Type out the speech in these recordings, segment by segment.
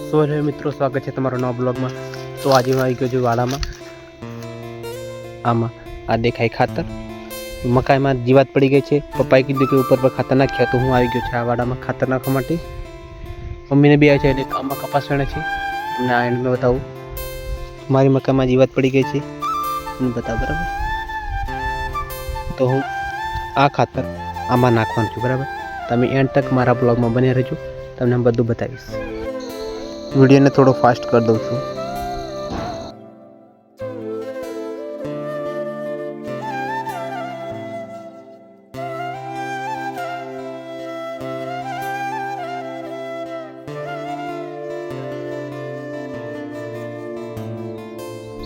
So hello મિત્રો, સ્વાગત છે તમારો નવા બ્લોગમાં। તો આજે હું આવી ગયો છું વાડામાં। આમાં આ દેખાય ખાતર, મકાઈમાં જીવાત પડી ગઈ છે। પપ્પાએ કીધું કે ઉપર પર ખાતર નાખ્યા, તો હું આવી ગયો છું આ વાડામાં ખાતર નાખવા માટે। મમ્મીને બી આવે છે એટલે આમાં કપાસ વેણે છે। તમને આ એન્ડ મેં બતાવું, મારી મકાઈમાં જીવાત પડી ગઈ છે તમને બતાવ, બરાબર। તો હું આ ખાતર આમાં નાખવાનું છું, બરાબર। તમે એન્ડ તક મારા બ્લોગમાં બને રહેજો, તમને બધું બતાવીશ। वीडियो ने थोड़ा फास्ट कर दूँ छू।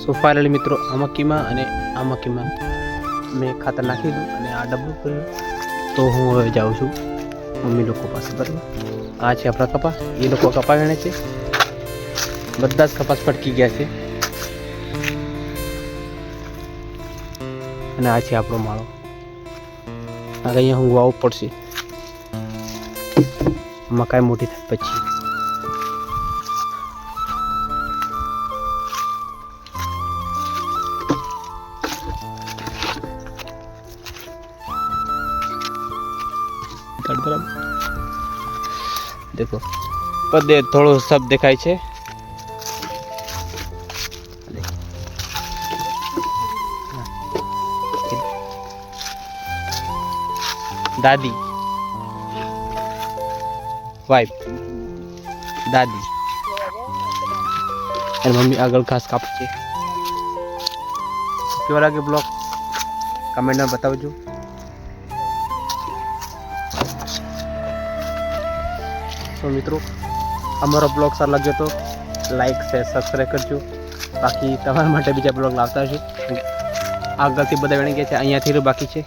सो फाइनली मित्रों आ मक्की में अने आ मक्की में मैं खातर नाखी दूँ अने आ डब्बू कर्युं। तो हूँ हवे जाऊँ छूं मम्मी लोग पास, बराबर। आ छे आपणा कपा, ये लोग कपा वेणे छे, बधा ज कपास पटकी गया है। અને આ છે આપણો માળો। આગળ અહીંયા હું વાવવું પડશે મકાઈ મોટી થાય પછી। देखो पदे थोड़ो सब देखाय छे। दादी वाइफ दादी और मम्मी आगल घास कापे छे। केवा लागे ब्लॉग कमेंट में बतावजो। तो मित्रों अमरो ब्लॉग सारा लगे तो लाइक शेयर सब्सक्राइब करजो। बाकी तमारा माटे बीजा ब्लॉग लावता छे। आगळथी बधा वेणी गया छे, अहींयाथी बाकी छे।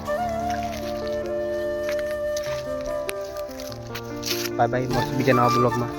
बाय बाय, मस्त बीजा नवा ब्लॉग में।